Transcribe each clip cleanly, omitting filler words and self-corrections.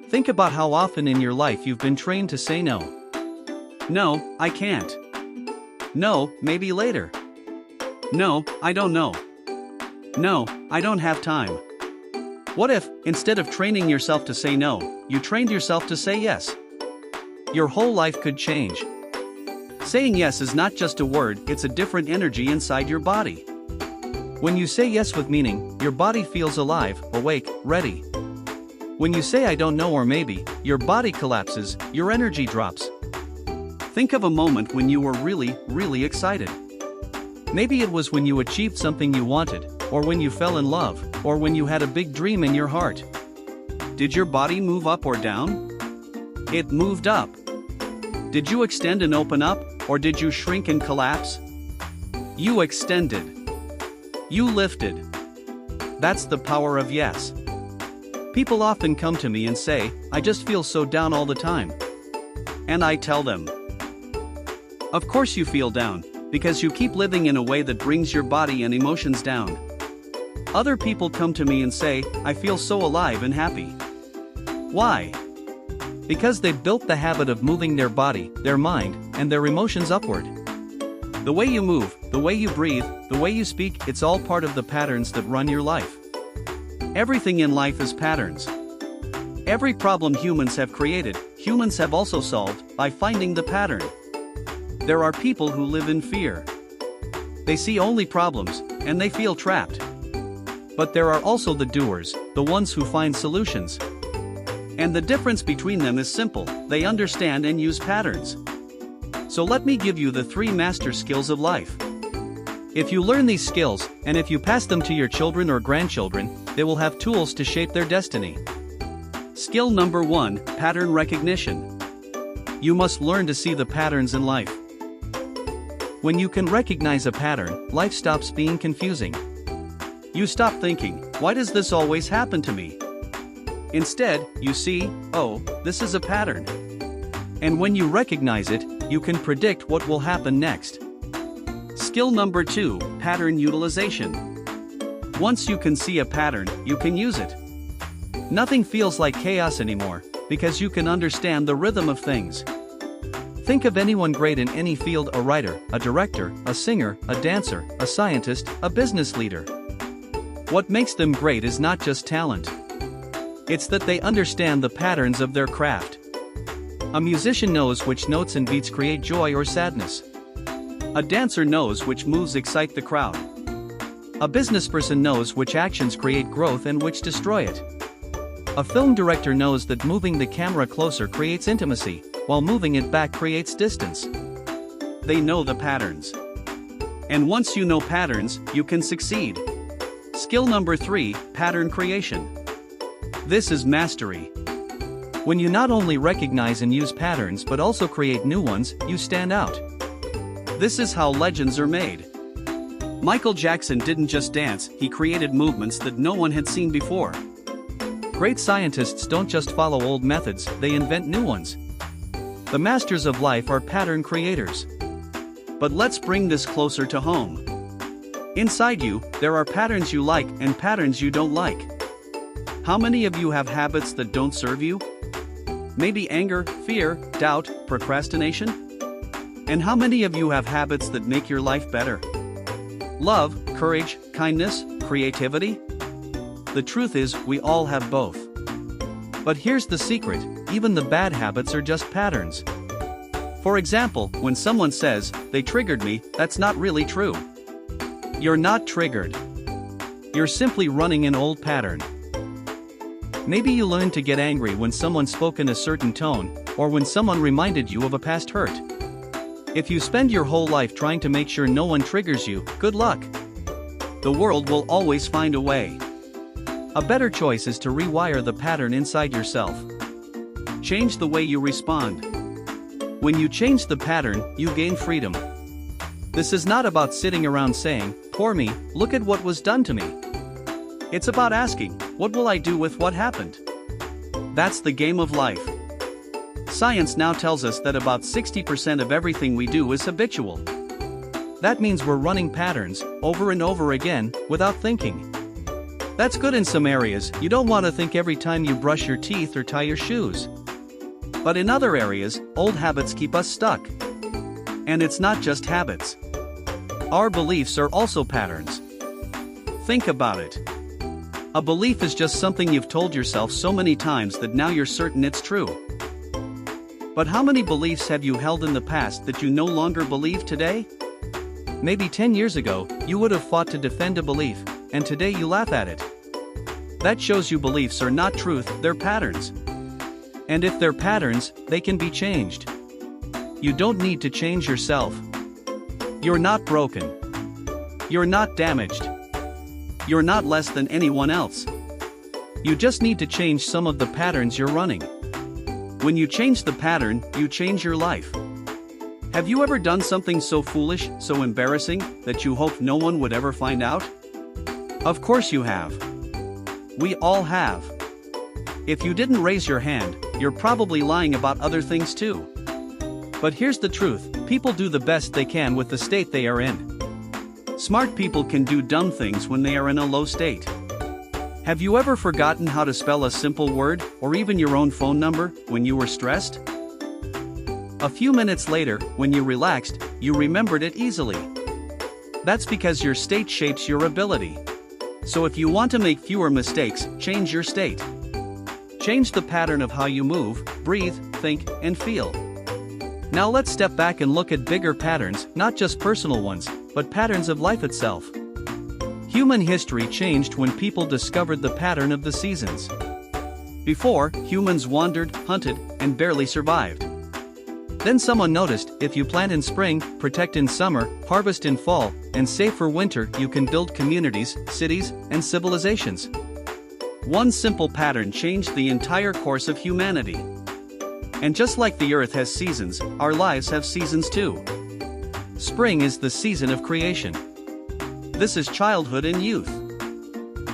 Think about how often in your life you've been trained to say no. No, I can't. No, maybe later. No, I don't know. No, I don't have time. What if, instead of training yourself to say no, you trained yourself to say yes? Your whole life could change. Saying yes is not just a word, it's a different energy inside your body. When you say yes with meaning, your body feels alive, awake, ready. When you say I don't know or maybe, your body collapses, your energy drops. Think of a moment when you were really excited. Maybe it was when you achieved something you wanted, or when you fell in love, or when you had a big dream in your heart. Did your body move up or down? It moved up. Did you extend and open up, or did you shrink and collapse? You extended. You lifted. That's the power of yes. People often come to me and say, I just feel so down all the time. And I tell them, of course you feel down, because you keep living in a way that brings your body and emotions down. Other people come to me and say, I feel so alive and happy. Why? Because they've built the habit of moving their body, their mind, and their emotions upward. The way you move, the way you breathe, the way you speak, it's all part of the patterns that run your life. Everything in life is patterns. Every problem humans have created, humans have also solved by finding the pattern. There are people who live in fear. They see only problems, and they feel trapped. But there are also the doers, the ones who find solutions. And the difference between them is simple, they understand and use patterns. So let me give you the 3 master skills of life. If you learn these skills, and if you pass them to your children or grandchildren, they will have tools to shape their destiny. Skill number 1, pattern recognition. You must learn to see the patterns in life. When you can recognize a pattern, life stops being confusing. You stop thinking, why does this always happen to me? Instead, you see, oh, this is a pattern. And when you recognize it, you can predict what will happen next. Skill number 2, pattern utilization. Once you can see a pattern, you can use it. Nothing feels like chaos anymore, because you can understand the rhythm of things. Think of anyone great in any field: a writer, a director, a singer, a dancer, a scientist, a business leader. What makes them great is not just talent. It's that they understand the patterns of their craft. A musician knows which notes and beats create joy or sadness. A dancer knows which moves excite the crowd. A businessperson knows which actions create growth and which destroy it. A film director knows that moving the camera closer creates intimacy, while moving it back creates distance. They know the patterns. And once you know patterns, you can succeed. Skill number 3, pattern creation. This is mastery. When you not only recognize and use patterns but also create new ones, you stand out. This is how legends are made. Michael Jackson didn't just dance, he created movements that no one had seen before. Great scientists don't just follow old methods, they invent new ones. The masters of life are pattern creators. But let's bring this closer to home. Inside you, there are patterns you like and patterns you don't like. How many of you have habits that don't serve you? Maybe anger, fear, doubt, procrastination? And how many of you have habits that make your life better? Love, courage, kindness, creativity? The truth is, we all have both. But here's the secret, even the bad habits are just patterns. For example, when someone says, they triggered me, that's not really true. You're not triggered. You're simply running an old pattern. Maybe you learned to get angry when someone spoke in a certain tone, or when someone reminded you of a past hurt. If you spend your whole life trying to make sure no one triggers you, good luck. The world will always find a way. A better choice is to rewire the pattern inside yourself. Change the way you respond. When you change the pattern, you gain freedom. This is not about sitting around saying, poor me, look at what was done to me. It's about asking, what will I do with what happened? That's the game of life. Science now tells us that about 60% of everything we do is habitual. That means we're running patterns, over and over again, without thinking. That's good in some areas. You don't want to think every time you brush your teeth or tie your shoes. But in other areas, old habits keep us stuck. And it's not just habits. Our beliefs are also patterns. Think about it. A belief is just something you've told yourself so many times that now you're certain it's true. But how many beliefs have you held in the past that you no longer believe today? Maybe 10 years ago, you would have fought to defend a belief, and today you laugh at it. That shows you beliefs are not truth, they're patterns. And if they're patterns, they can be changed. You don't need to change yourself. You're not broken. You're not damaged. You're not less than anyone else. You just need to change some of the patterns you're running. When you change the pattern, you change your life. Have you ever done something so foolish, so embarrassing, that you hoped no one would ever find out? Of course you have. We all have. If you didn't raise your hand, you're probably lying about other things too. But here's the truth, people do the best they can with the state they are in. Smart people can do dumb things when they are in a low state. Have you ever forgotten how to spell a simple word, or even your own phone number, when you were stressed? A few minutes later, when you relaxed, you remembered it easily. That's because your state shapes your ability. So if you want to make fewer mistakes, change your state. Change the pattern of how you move, breathe, think, and feel. Now let's step back and look at bigger patterns, not just personal ones, but patterns of life itself. Human history changed when people discovered the pattern of the seasons. Before, humans wandered, hunted, and barely survived. Then someone noticed, if you plant in spring, protect in summer, harvest in fall, and save for winter, you can build communities, cities, and civilizations. One simple pattern changed the entire course of humanity. And just like the earth has seasons, our lives have seasons too. Spring is the season of creation. This is childhood and youth.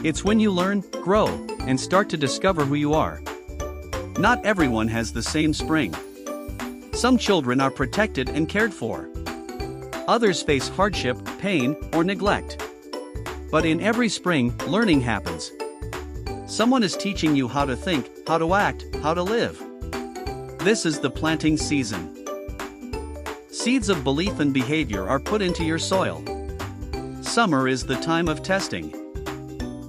It's when you learn, grow, and start to discover who you are. Not everyone has the same spring. Some children are protected and cared for. Others face hardship, pain, or neglect. But in every spring, learning happens. Someone is teaching you how to think, how to act, how to live. This is the planting season. Seeds of belief and behavior are put into your soil. Summer is the time of testing.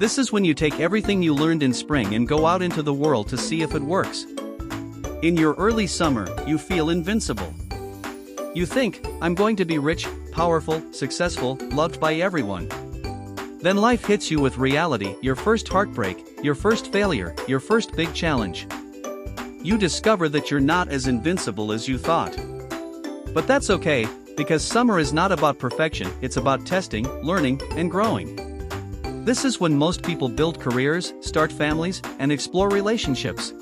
This is when you take everything you learned in spring and go out into the world to see if it works. In your early summer, you feel invincible. You think, I'm going to be rich, powerful, successful, loved by everyone. Then life hits you with reality, your first heartbreak, your first failure, your first big challenge. You discover that you're not as invincible as you thought. But that's okay, because summer is not about perfection, it's about testing, learning, and growing. This is when most people build careers, start families, and explore relationships.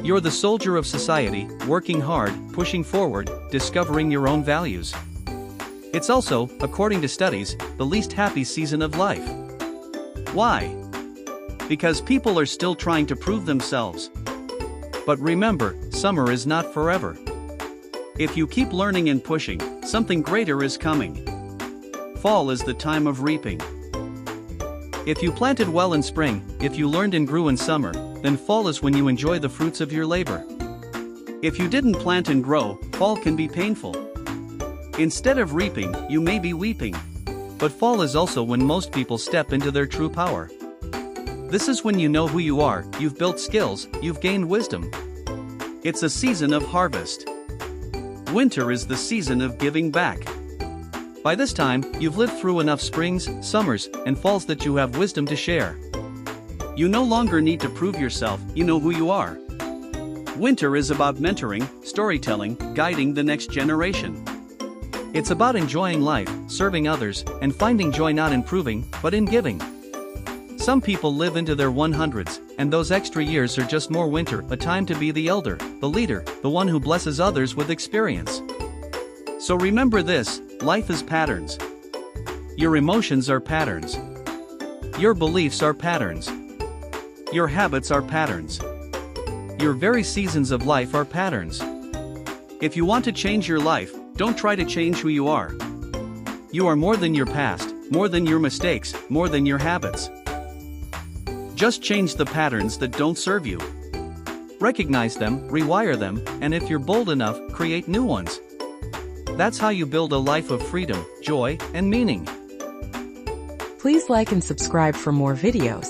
You're the soldier of society, working hard, pushing forward, discovering your own values. It's also, according to studies, the least happy season of life. Why? Because people are still trying to prove themselves. But remember, summer is not forever. If you keep learning and pushing, something greater is coming. Fall is the time of reaping. If you planted well in spring, if you learned and grew in summer, then fall is when you enjoy the fruits of your labor. If you didn't plant and grow, fall can be painful. Instead of reaping, you may be weeping. But fall is also when most people step into their true power. This is when you know who you are, you've built skills, you've gained wisdom. It's a season of harvest. Winter is the season of giving back. By this time, you've lived through enough springs, summers, and falls that you have wisdom to share. You no longer need to prove yourself, you know who you are. Winter is about mentoring, storytelling, guiding the next generation. It's about enjoying life, serving others, and finding joy not in proving, but in giving. Some people live into their 100s, and those extra years are just more winter, a time to be the elder, the leader, the one who blesses others with experience. So remember this, life is patterns. Your emotions are patterns. Your beliefs are patterns. Your habits are patterns. Your very seasons of life are patterns. If you want to change your life, don't try to change who you are. You are more than your past, more than your mistakes, more than your habits. Just change the patterns that don't serve you. Recognize them, rewire them, and if you're bold enough, create new ones. That's how you build a life of freedom, joy, and meaning. Please like and subscribe for more videos.